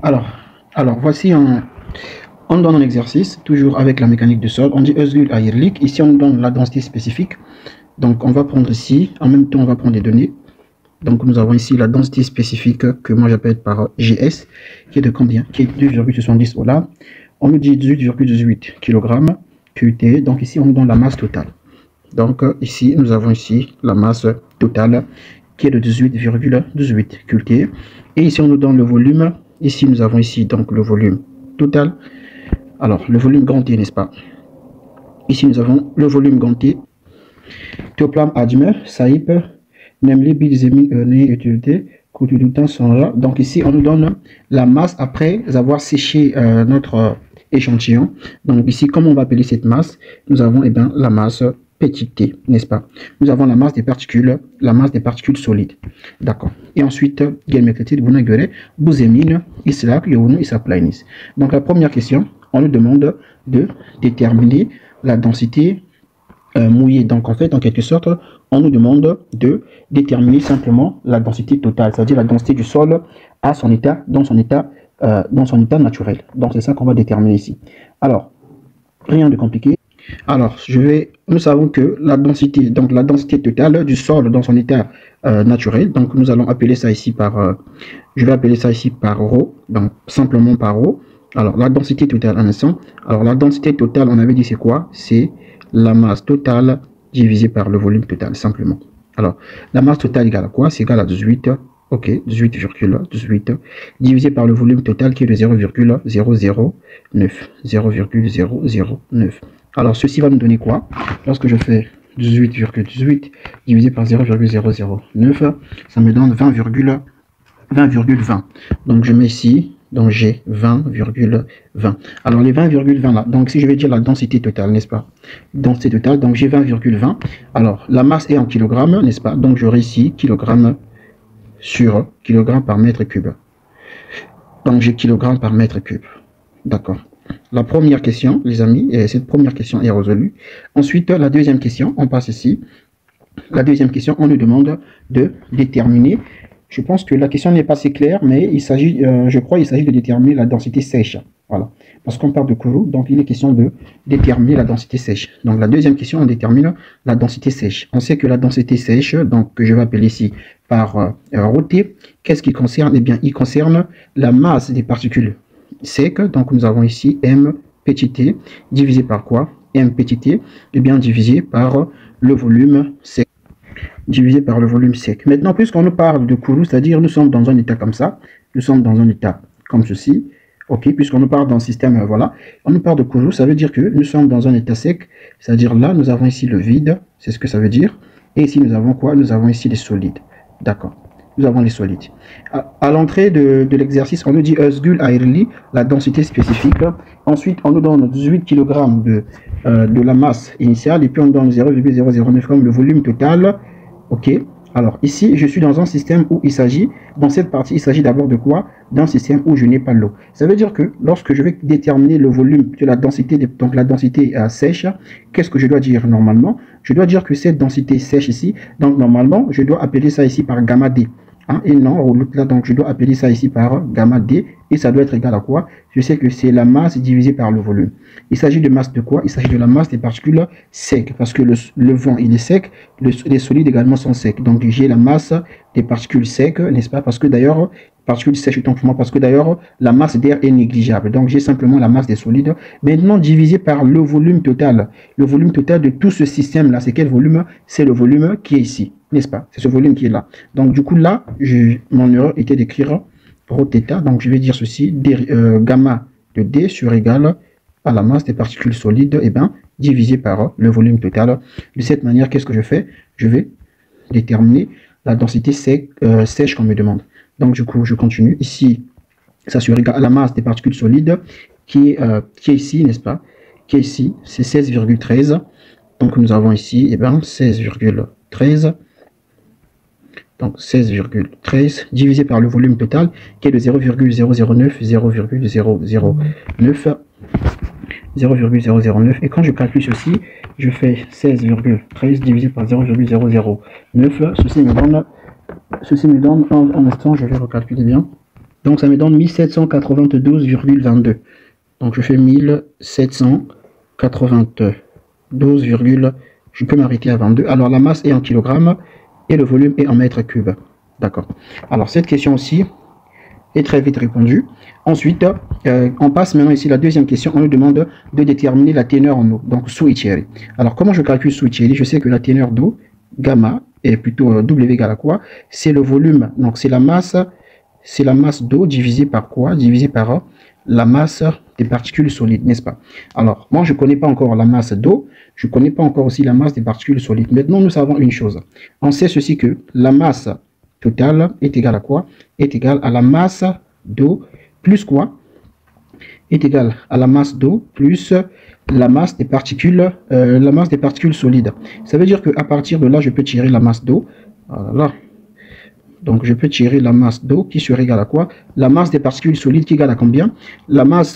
Alors, voici on donne un exercice, toujours avec la mécanique de solde. On dit Özgül Ayırlık. Ici, on donne la densité spécifique. Donc, on va prendre ici, en même temps, on va prendre des données. Donc, nous avons ici la densité spécifique que moi j'appelle par GS, qui est de combien? Qui est 2,70 au là. On nous dit 18,18 kg QT. Donc, ici, on nous donne la masse totale. Donc, ici, nous avons ici la masse totale qui est de 18,18 QT. Et ici, on nous donne le volume. Ici, nous avons ici donc le volume total. Alors, le volume ganté, n'est-ce pas? Ici, nous avons le volume ganté. Toplam hacmi, sahip, nemli bir zemin örneği utilité, kurtulduktan sonra. Donc ici, on nous donne la masse après avoir séché notre échantillon. Donc ici, comment on va appeler cette masse? Nous avons la masse petit t, n'est-ce pas? Nous avons la masse des particules solides. D'accord. Et ensuite, bu zemin ıslak, yoğunluğu hesaplayınız. Donc la première question, on nous demande de déterminer la densité mouillée. Donc en fait, en quelque sorte, on nous demande de déterminer simplement la densité totale, c'est-à-dire la densité du sol à son état, dans son état naturel. Donc c'est ça qu'on va déterminer ici. Alors, rien de compliqué. Alors, nous savons que la densité totale du sol dans son état naturel, donc nous allons appeler ça ici par, je vais appeler ça ici par ρ, donc simplement par ρ. Alors, la densité totale, un instant. Alors, la densité totale, on avait dit c'est quoi? C'est la masse totale divisée par le volume total, simplement. Alors, la masse totale égale à quoi? C'est égal à 18, ok, 18,18, divisé par le volume total qui est de 0,009, 0,009. Alors, ceci va nous donner quoi? Lorsque je fais 18,18 divisé par 0,009, ça me donne 20,20. Donc, je mets ici, donc j'ai 20,20. Alors, les 20,20 là, donc si je vais dire la densité totale, n'est-ce pas? Densité totale, donc j'ai 20,20. Alors, la masse est en kilogrammes, n'est-ce pas? Donc, j'aurai ici kilogramme sur kilogramme par mètre cube. Donc, j'ai kilogramme par mètre cube. D'accord. La première question, les amis, et cette première question est résolue. Ensuite, la deuxième question, on passe ici. La deuxième question, on nous demande de déterminer. Je pense que la question n'est pas assez claire, mais il s'agit, je crois, il s'agit de déterminer la densité sèche. Voilà. Parce qu'on parle de Kourou, donc il est question de déterminer la densité sèche. Donc la deuxième question, on détermine la densité sèche. On sait que la densité sèche, donc que je vais appeler ici par ρT, qu'est-ce qui concerne? Eh bien, il concerne la masse des particules secs. Donc nous avons ici M petit t divisé par quoi? M petit t, eh bien divisé par le volume sec. Divisé par le volume sec. Maintenant, puisqu'on nous parle de Kourou, c'est-à-dire nous sommes dans un état comme ça, nous sommes dans un état comme ceci, ok, puisqu'on nous parle d'un système, voilà, on nous parle de Kourou, ça veut dire que nous sommes dans un état sec, c'est-à-dire là, nous avons ici le vide, c'est ce que ça veut dire, et ici, nous avons quoi? Nous avons ici les solides, d'accord, nous avons les solides. À l'entrée de l'exercice, on nous dit Özgül Ayırlık, la densité spécifique, ensuite, on nous donne 18 kg de la masse initiale, et puis on donne 0,009 comme le volume total. Ok, alors ici, je suis dans un système où il s'agit, dans cette partie, il s'agit d'abord de quoi? D'un système où je n'ai pas l'eau. Ça veut dire que lorsque je vais déterminer le volume de la densité, donc la densité sèche, qu'est-ce que je dois dire normalement? Je dois dire que cette densité sèche ici, donc normalement, je dois appeler ça ici par gamma D. Hein, et non, là, donc je dois appeler ça ici par gamma D, et ça doit être égal à quoi? Je sais que c'est la masse divisée par le volume. Il s'agit de masse de quoi? Il s'agit de la masse des particules secs, parce que le vent, il est sec, les solides également sont secs. Donc j'ai la masse des particules secs, n'est-ce pas? Parce que d'ailleurs, particules sèches autant pour moi, parce que d'ailleurs, la masse d'air est négligeable. Donc j'ai simplement la masse des solides, maintenant divisé par le volume total. Le volume total de tout ce système-là, c'est quel volume? C'est le volume qui est ici, n'est-ce pas? C'est ce volume qui est là. Donc du coup là, mon erreur était d'écrire ρθ, donc je vais dire ceci, gamma de D sur égal à la masse des particules solides, et bien divisé par le volume total. De cette manière, qu'est-ce que je fais? Je vais déterminer la densité sèche qu'on me demande. Donc du coup, je continue. Ici, ça sur égal à la masse des particules solides qui est ici, n'est-ce pas? Qui est ici, c'est 16,13. Donc nous avons ici, et bien 16,13. Donc 16,13 divisé par le volume total qui est de 0,009, 0,009. Et quand je calcule ceci, je fais 16,13 divisé par 0,009. Ceci me donne un instant, je vais recalculer bien. Donc ça me donne 1792,22. Donc je fais 1792, je peux m'arrêter à 22. Alors la masse est en kilogrammes et le volume est en mètres cubes. D'accord. Alors cette question aussi est très vite répondue. Ensuite, on passe maintenant ici la deuxième question. On nous demande de déterminer la teneur en eau. Donc sous Itieri. Alors comment je calcule sous Itieri? Je sais que la teneur d'eau, gamma, est plutôt W égale à quoi? C'est le volume. Donc c'est la masse d'eau divisée par quoi? Divisée par la masse des particules solides, n'est-ce pas? Alors, moi, je ne connais pas encore la masse d'eau, je ne connais pas encore aussi la masse des particules solides. Maintenant, nous savons une chose. On sait ceci que la masse totale est égale à quoi? Est égale à la masse d'eau plus quoi? Est égale à la masse d'eau plus la masse des particules solides. Ça veut dire qu'à partir de là, je peux tirer la masse d'eau. Voilà. Donc, je peux tirer la masse d'eau qui serait égale à quoi? La masse des particules solides qui égale à combien? La masse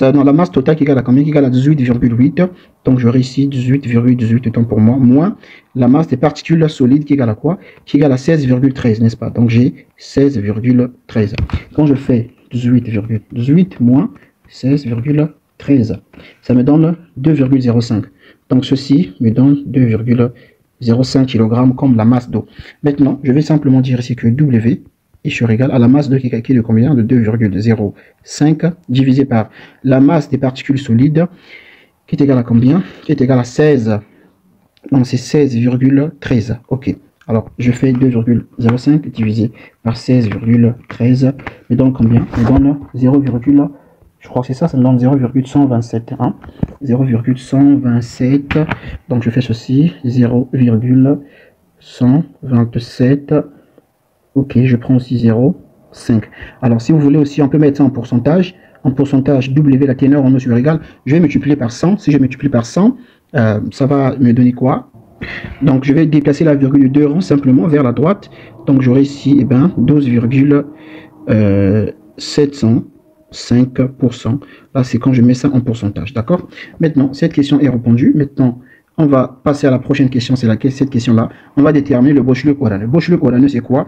totale qui égale à combien? Qui égale à 18,8. Donc, j'aurai ici 18,18 autant pour moi, moins la masse des particules solides qui égale à quoi? Qui égale à 16,13, n'est-ce pas? Donc, j'ai 16,13. Quand je fais 18,18 moins 16,13, ça me donne 2,05. Donc, ceci me donne 2,05 kg comme la masse d'eau. Maintenant, je vais simplement dire ici que W est sur égal à la masse d'eau qui est de combien? De 2,05 divisé par la masse des particules solides qui est égale à combien? Qui est égale à 16. Donc c'est 16,13. Ok. Alors je fais 2,05 divisé par 16,13 me donne combien? Me donne 0, je crois que c'est ça, ça me donne 0,127. Hein? 0,127. Donc je fais ceci, 0,127. Ok, je prends aussi 0,5. Alors si vous voulez aussi, on peut mettre ça en pourcentage. En pourcentage, W, la teneur en eau sur égal. Je vais multiplier par 100. Si je multiplie par 100, ça va me donner quoi? Donc je vais déplacer la virgule de 2 rangs simplement vers la droite. Donc j'aurai ici 12,705%. Là, c'est quand je mets ça en pourcentage. D'accord? Maintenant, cette question est répondue. Maintenant, on va passer à la prochaine question. C'est cette question-là. On va déterminer le Bochler-Coraneux. Le Bochler-Coraneux, c'est quoi?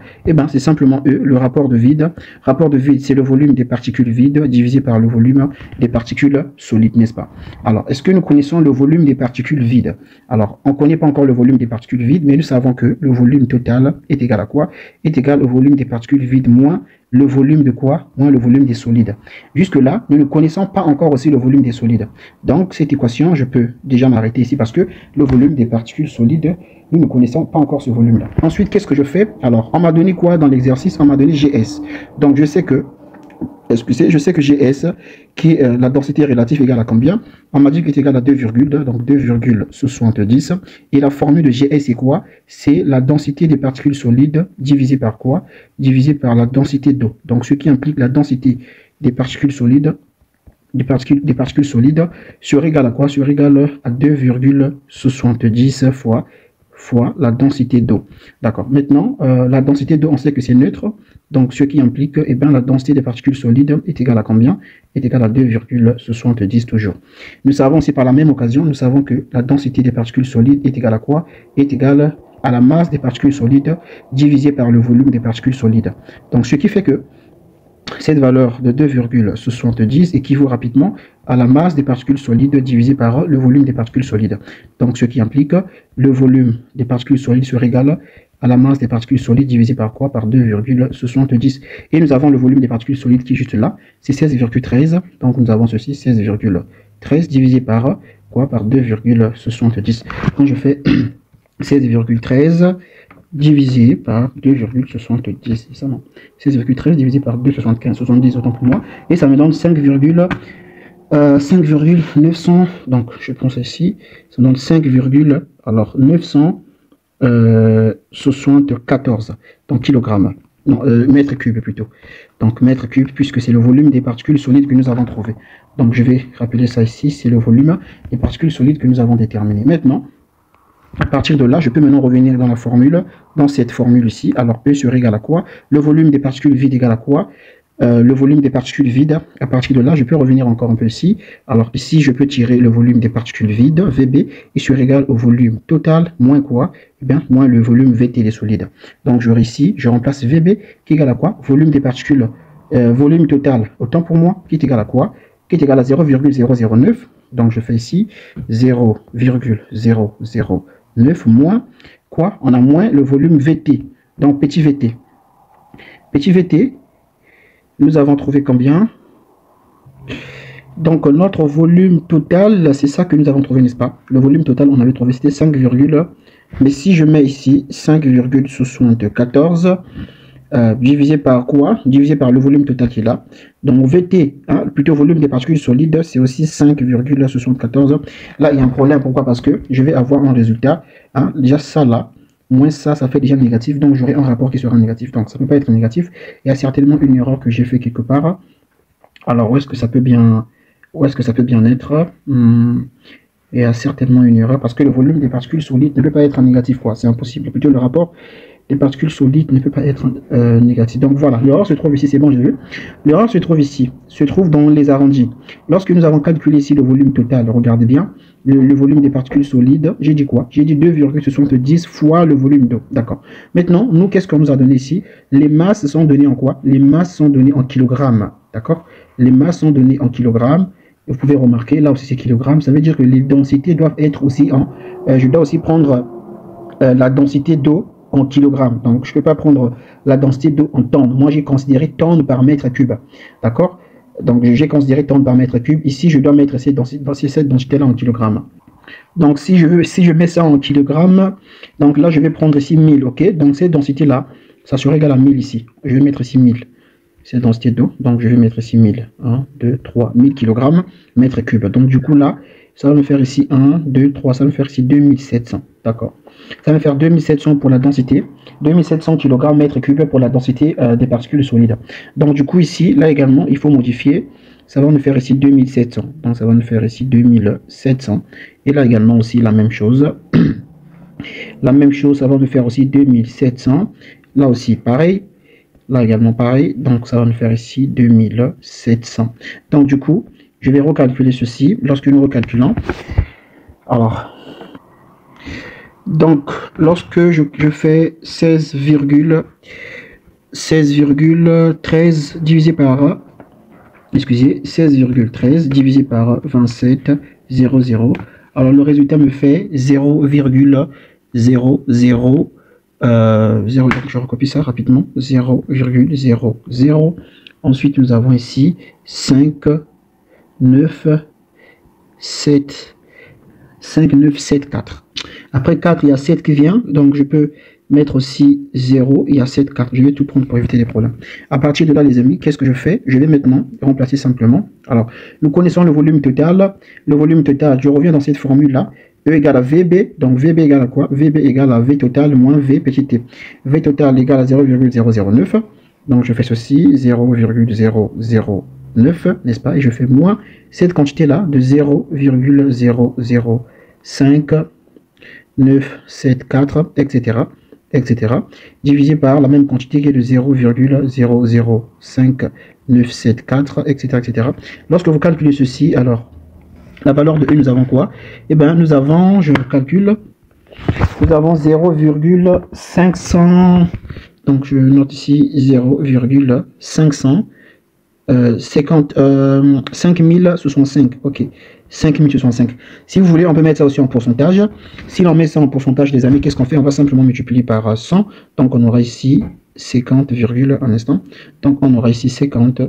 C'est simplement le rapport de vide. Rapport de vide, c'est le volume des particules vides divisé par le volume des particules solides, n'est-ce pas? Alors, est-ce que nous connaissons le volume des particules vides? Alors, on ne connaît pas encore le volume des particules vides, mais nous savons que le volume total est égal à quoi? Est égal au volume des particules vides moins le volume de quoi? Moins le volume des solides. Jusque-là, nous ne connaissons pas encore aussi le volume des solides. Donc, cette équation, je peux déjà m'arrêter ici parce que le volume des particules solides, nous ne connaissons pas encore ce volume-là. Ensuite, qu'est-ce que je fais? Alors, on m'a donné quoi dans l'exercice? On m'a donné GS. Donc, je sais que GS, qui est la densité relative égale à combien? On m'a dit qu'il est égal à 2, donc 2,70. Et la formule de GS, c'est quoi? C'est la densité des particules solides divisée par quoi? Divisée par la densité d'eau. Donc, ce qui implique la densité des particules solides, des particules solides serait égal à quoi? Serait égal à 2,70 fois la densité d'eau. D'accord. Maintenant, la densité d'eau, on sait que c'est neutre. Donc, ce qui implique que la densité des particules solides est égale à combien? Est égale à 2,70 toujours. Nous savons aussi par la même occasion, nous savons que la densité des particules solides est égale à quoi? Est égale à la masse des particules solides divisée par le volume des particules solides. Donc, ce qui fait que cette valeur de 2,70 équivaut rapidement à la masse des particules solides divisée par le volume des particules solides. Donc, ce qui implique le volume des particules solides serait égal à la masse des particules solides divisé par quoi? Par 2,70. Et nous avons le volume des particules solides qui est juste là, c'est 16,13. Donc, nous avons ceci, 16,13 divisé par quoi? Par 2,70. Quand je fais 16,13 divisé par 2,70, c'est ça, non? 16,13 divisé par 2,75, 70 autant pour moi, et ça me donne 5,900, donc je prends ceci, ça me donne 974, donc kilogrammes, non, mètres cubes plutôt, donc mètres cubes, puisque c'est le volume des particules solides que nous avons trouvé. Donc je vais rappeler ça ici, c'est le volume des particules solides que nous avons déterminé. Maintenant, à partir de là, je peux maintenant revenir dans la formule, dans cette formule ici. Alors, E serait égal à quoi? Le volume des particules vides égal à quoi? Le volume des particules vides. À partir de là, je peux revenir encore un peu ici. Alors, ici, je peux tirer le volume des particules vides, VB, et serait égal au volume total, moins quoi? Moins le volume VT des solides. Donc, j'aurai ici, je remplace VB qui est égal à quoi? Volume des particules volume total, autant pour moi, qui est égal à quoi? Qui est égal à 0,009. Donc je fais ici 0,009 moins quoi? On a moins le volume VT. Donc petit VT. Petit VT, nous avons trouvé combien? Donc notre volume total, c'est ça que nous avons trouvé, n'est-ce pas? Le volume total, on avait trouvé, c'était 5, mais si je mets ici 5,74 divisé par quoi? Divisé par le volume total qui est là. Donc VT, hein, plutôt volume des particules solides, c'est aussi 5,74. Là, il y a un problème. Pourquoi? Parce que je vais avoir un résultat. Hein, déjà ça là, moins ça, ça fait déjà négatif. Donc j'aurai un rapport qui sera négatif. Donc ça ne peut pas être négatif. Il y a certainement une erreur que j'ai fait quelque part. Alors où est-ce que ça peut bien être? Il y a certainement une erreur parce que le volume des particules solides ne peut pas être négatif, quoi. C'est impossible. Plutôt le rapport des particules solides ne peut pas être négatif. Donc voilà, l'erreur se trouve ici, c'est bon, j'ai vu. L'erreur se trouve ici, se trouve dans les arrondis. Lorsque nous avons calculé ici le volume total, regardez bien, le volume des particules solides, j'ai dit quoi? J'ai dit 2,70 fois le volume d'eau. D'accord. Maintenant, nous, qu'est-ce qu'on nous a donné ici? Les masses sont données en quoi? Les masses sont données en kilogrammes. D'accord? Les masses sont données en kilogrammes. Vous pouvez remarquer, là aussi c'est kilogrammes. Ça veut dire que les densités doivent être aussi en... je dois aussi prendre la densité d'eau en kilogrammes. Donc, je ne peux pas prendre la densité d'eau en tonnes. Moi, j'ai considéré tonnes par mètre cube. D'accord? Donc, j'ai considéré tonnes par mètre cube. Ici, je dois mettre cette densité-là en kilogrammes. Donc, si je mets ça en kilogrammes, donc là, je vais prendre ici 1000. OK? Donc, cette densité-là, ça sera égal à 1000 ici. Je vais mettre ici 1000. C'est la densité d'eau. Donc, je vais mettre ici 1000. 1, 2, 3, 1000 kg mètre cube. Donc, du coup, là, ça va me faire ici 1, 2, 3, ça va me faire ici 2700. D'accord? Ça va me faire 2700 pour la densité, 2700 kg mètre cube pour la densité des particules solides. Donc, du coup, ici, là également, il faut modifier. Ça va nous faire ici 2700. Donc, ça va nous faire ici 2700. Et là également aussi, la même chose. La même chose, ça va nous faire aussi 2700. Là aussi, pareil. Là également, pareil. Donc, ça va nous faire ici 2700. Donc, du coup, je vais recalculer ceci. Lorsque nous recalculons, alors, donc, lorsque je fais 16,13 divisé par, excusez, 16,13 divisé par 27,00, alors le résultat me fait 0,00, 0, donc je recopie ça rapidement, 0,00. Ensuite, nous avons ici 5, 9, 7, 5, 9, 7, 4. Après 4, il y a 7 qui vient, donc je peux mettre aussi 0, il y a 7, 4. Je vais tout prendre pour éviter les problèmes. À partir de là, les amis, qu'est-ce que je fais? Je vais maintenant remplacer simplement. Alors, nous connaissons le volume total. Le volume total, je reviens dans cette formule-là. E égale à VB, donc VB égale à quoi? VB égale à V total moins V petit t. V total égale à 0,009. Donc, je fais ceci, 0,009, n'est-ce pas? Et je fais moins cette quantité-là de 0,005, 9, 7, 4, etc., etc., divisé par la même quantité qui est de 0,005, 9, 7, 4, etc., etc. Lorsque vous calculez ceci, alors, la valeur de E, nous avons quoi? Eh bien, nous avons, je calcule, nous avons 0,500, donc je note ici 0,500, 5065, ok, 5065. Si vous voulez, on peut mettre ça aussi en pourcentage. Si l'on met ça en pourcentage, les amis, qu'est-ce qu'on fait? On va simplement multiplier par 100. Donc, on aura ici 50, un instant. Donc, on aura ici 50.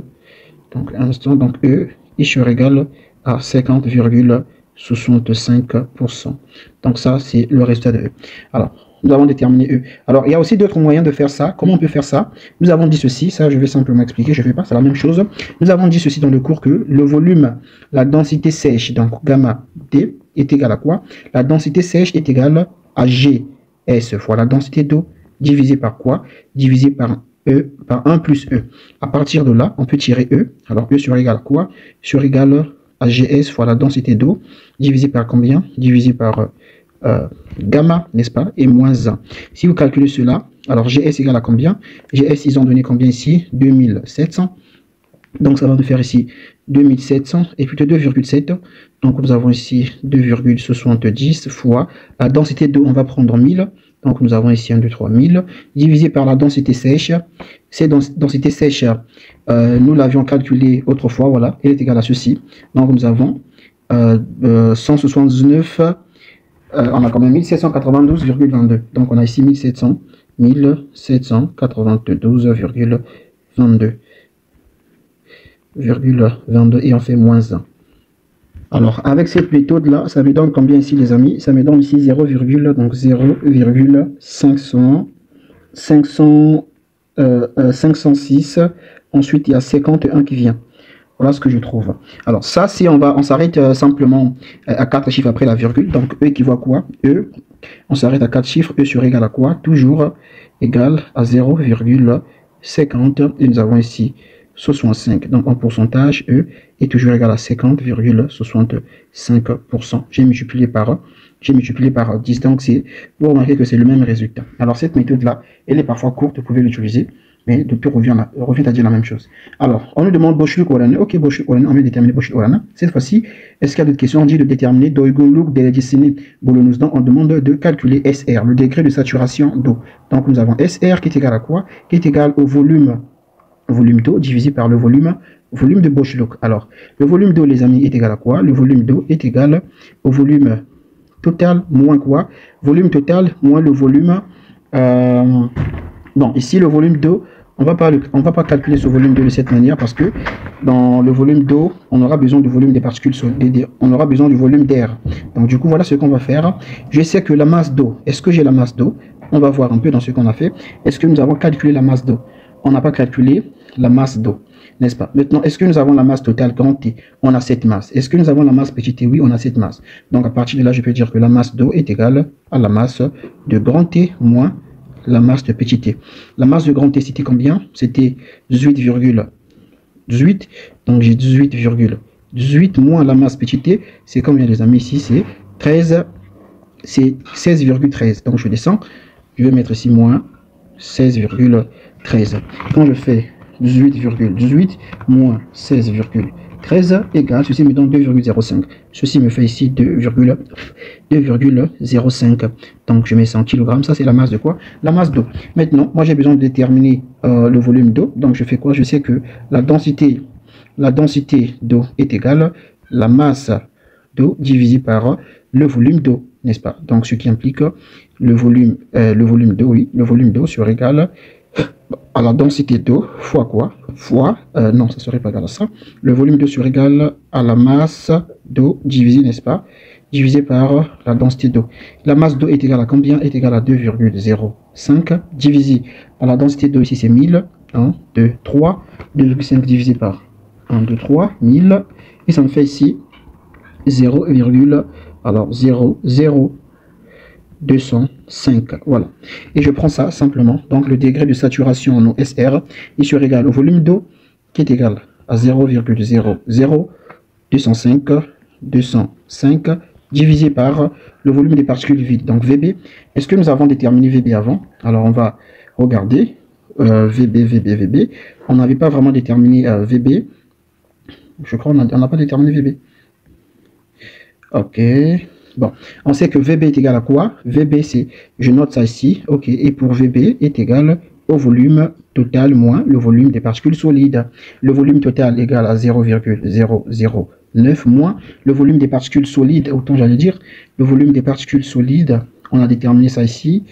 Donc, un instant. Donc, E, il sera égal à 50,65%. Donc, ça, c'est le résultat de E. Alors, nous avons déterminé E. Alors, il y a aussi d'autres moyens de faire ça. Comment on peut faire ça? Nous avons dit ceci. Ça, je vais simplement expliquer. Je ne fais pas. C'est la même chose. Nous avons dit ceci dans le cours que le volume, la densité sèche, donc gamma D, est égal à quoi? La densité sèche est égale à GS fois la densité d'eau divisé par quoi? Divisé par E, par 1 plus E. À partir de là, on peut tirer E. Alors, E sera égal à quoi? Sera égal à GS fois la densité d'eau divisé par combien? Divisé par gamma, n'est-ce pas, et moins 1. Si vous calculez cela, alors GS égale à combien? GS, ils ont donné combien ici? 2700. Donc ça va nous faire ici 2700 et plutôt 2,7. Donc nous avons ici 2,70 fois la densité d'eau, on va prendre 1000. Donc nous avons ici 1, 2, 3, 1000, divisé par la densité sèche. Cette densité sèche, nous l'avions calculée autrefois, voilà, elle est égale à ceci. Donc nous avons 179, on a quand même 1792,22. Donc on a ici 1792,22 et on fait moins 1. Alors, avec cette méthode-là, ça me donne combien ici, les amis? Ça me donne ici 506. Ensuite, il y a 51 qui vient. Voilà ce que je trouve. Alors, ça, si on s'arrête simplement à 4 chiffres après la virgule. Donc, E équivaut à quoi? E, on s'arrête à 4 chiffres. E sur égal à quoi? Toujours égal à 0,50. Et nous avons ici 65. Donc en pourcentage, E est toujours égal à 50,65%. J'ai multiplié par 10. Donc vous remarquez que c'est le même résultat. Alors cette méthode-là, elle est parfois courte, vous pouvez l'utiliser, mais depuis revient à dire la même chose. Alors, on nous demande Boşluk oranı. Ok, Boşluk oranı, on va déterminer Boşluk oranı. Cette fois-ci, est-ce qu'il y a d'autres questions? On dit de déterminer doygunluk derecesini bulunuz. Donc on demande de calculer SR, le degré de saturation d'eau. Donc nous avons SR qui est égal à quoi? Qui est égal au volume d'eau divisé par le volume de Boşluk. Alors, le volume d'eau, les amis, est égal à quoi? Le volume d'eau est égal au volume total moins quoi? Volume total moins le volume... Bon, ici, le volume d'eau, on va pas calculer ce volume d'eau de cette manière parce que dans le volume d'eau, on aura besoin du volume des particules solides, on aura besoin du volume d'air. Donc, du coup, voilà ce qu'on va faire. Je sais que la masse d'eau, est-ce que j'ai la masse d'eau? On va voir un peu dans ce qu'on a fait. Est-ce que nous avons calculé la masse d'eau? On n'a pas calculé la masse d'eau, n'est-ce pas? Maintenant, est-ce que nous avons la masse totale grand T? On a cette masse. Est-ce que nous avons la masse petit T? Oui, on a cette masse. Donc, à partir de là, je peux dire que la masse d'eau est égale à la masse de grand T moins la masse de petit T. La masse de grand T, c'était combien? C'était 18,18. Donc, j'ai 18,18 moins la masse petit T. C'est combien, les amis? Ici, c'est 13. C'est 16,13. Donc, je descends. Je vais mettre ici moins 16,13. Quand je fais 18,18 moins 16,13 égale, ceci me donne 2,05. Ceci me fait ici 2,05. Donc je mets ça en kilogrammes. Ça c'est la masse de quoi? La masse d'eau. Maintenant, moi j'ai besoin de déterminer le volume d'eau. Donc je fais quoi? Je sais que la densité d'eau est égale à la masse d'eau divisée par le volume d'eau, n'est-ce pas? Donc ce qui implique le volume d'eau, oui, le volume d'eau sur égal à la densité d'eau fois quoi? Fois, non, ça serait pas égal à ça. Le volume d'eau sur égal à la masse d'eau divisé, n'est-ce pas? Divisé par la densité d'eau. La masse d'eau est égale à combien? Est égale à 2,05 divisé par la densité d'eau, ici c'est 1000. 1, 2, 3. 2,5 divisé par 1, 2, 3, 1000. Et ça me fait ici 0,205. Voilà. Et je prends ça simplement. Donc le degré de saturation en eau SR est sur égal au volume d'eau qui est égal à 0,00205 divisé par le volume des particules vides. Donc VB. Est-ce que nous avons déterminé VB avant? Alors on va regarder. VB. On n'avait pas vraiment déterminé VB. Je crois qu'on n'a pas déterminé VB. Ok. Bon, on sait que VB est égal à quoi? VB, c'est, je note ça ici, ok, et pour VB est égal au volume total moins le volume des particules solides. Le volume total égal à 0,009 moins le volume des particules solides, autant j'allais dire, le volume des particules solides, on a déterminé ça ici.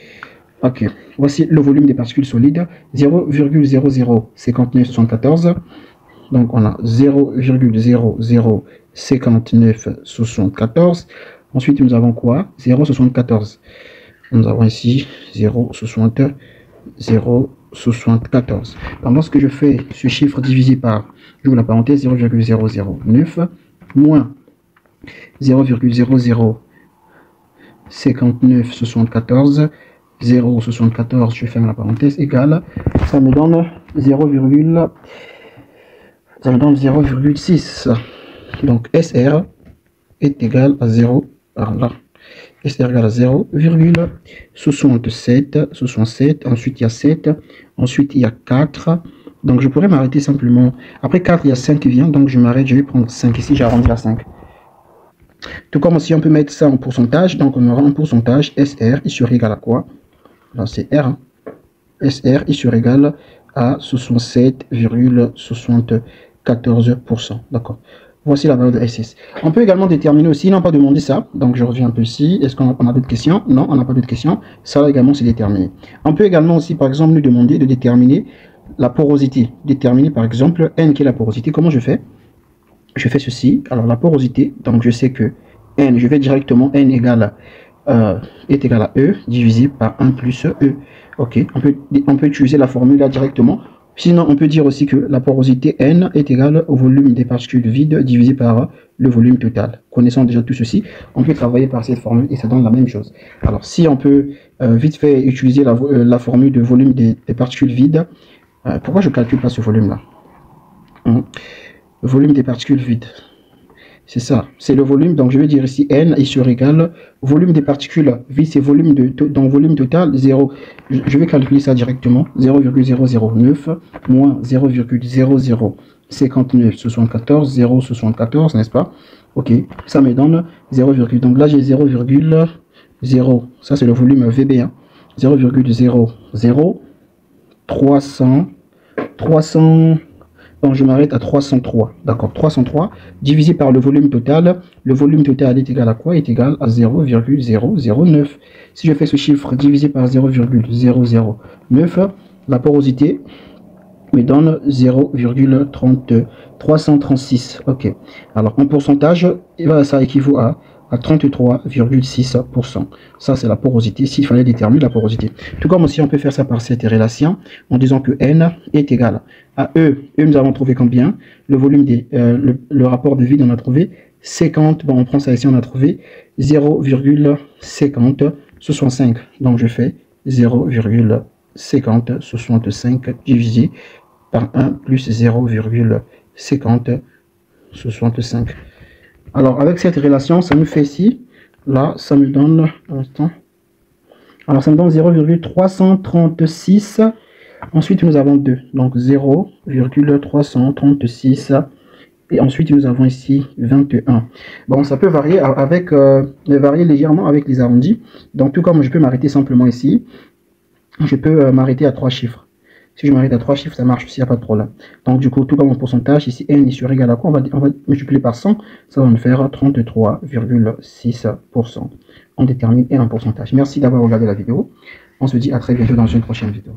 Ok, voici le volume des particules solides, 0,005974. Donc on a 0,005974. Ensuite, nous avons quoi? 0,74. Nous avons ici 0,74. Donc, lorsque je fais ce chiffre divisé par, j'ouvre la parenthèse, 0,009 moins 0,005974, 0,74, je ferme la parenthèse, égale, ça me donne 0,6. Donc, SR est égal à 0, là, SR égale à 0,67, ensuite il y a 7, ensuite il y a 4, donc je pourrais m'arrêter simplement, après 4 il y a 5 qui vient, donc je m'arrête, je vais prendre 5 ici, j'arrondis à 5. Tout comme aussi on peut mettre ça en pourcentage, donc on aura un pourcentage SR, il serait égal à quoi? Là, c'est R. Hein. SR est sur égal à 67,74%. D'accord. Voici la valeur de SS. On peut également déterminer aussi, ils n'ont pas demandé ça, donc je reviens un peu ici. Est-ce qu'on a d'autres questions? Non, on n'a pas d'autres questions. Ça là, également, c'est déterminé. On peut également aussi, par exemple, nous demander de déterminer la porosité. Déterminer, par exemple, N qui est la porosité. Comment je fais? Je fais ceci. Alors, la porosité, donc je sais que N, je vais directement N égale est égal à E divisé par 1 plus E. Ok, on peut utiliser la formule là directement. Sinon, on peut dire aussi que la porosité N est égale au volume des particules vides divisé par le volume total. Connaissant déjà tout ceci, on peut travailler par cette formule et ça donne la même chose. Alors, si on peut vite fait utiliser la formule de volume des particules vides, pourquoi je ne calcule pas ce volume-là? Le volume des particules vides. C'est ça, c'est le volume, donc je vais dire ici N est sur égal, volume des particules vides, c'est volume dans volume total, 0. Je vais calculer ça directement, 0,009 moins 0,005974, 0,74, n'est-ce pas? Ok, ça me donne 0, donc là j'ai 0,0, ça c'est le volume VB1, 0,00 300, donc je m'arrête à 303, d'accord, 303 divisé par le volume total est égal à quoi? Est égal à 0,009. Si je fais ce chiffre divisé par 0,009, la porosité me donne 0,336, ok. Alors en pourcentage, ça équivaut à 33,6%. Ça, c'est la porosité, s'il fallait déterminer la porosité. Tout comme aussi, on peut faire ça par cette relation, en disant que N est égal à E. E, nous avons trouvé combien? Le volume le rapport de vide, on a trouvé 50. Bon, on prend ça ici, on a trouvé 0,5065. Donc, je fais 0,5065 divisé par 1 plus 0,5065. Alors, avec cette relation, ça nous fait ici, là, ça me donne, alors ça me donne 0,336, ensuite nous avons 2, donc 0,336, et ensuite nous avons ici 21. Bon, ça peut varier, varier légèrement avec les arrondis, donc tout comme je peux m'arrêter simplement ici, je peux m'arrêter à 3 chiffres. Si je m'arrête à 3 chiffres, ça marche aussi, il n'y a pas de problème. Donc, du coup, tout comme en pourcentage, ici, N est sur égal à quoi? On va multiplier par 100, ça va me faire 33,6%. On détermine N en pourcentage. Merci d'avoir regardé la vidéo. On se dit à très bientôt dans une prochaine vidéo.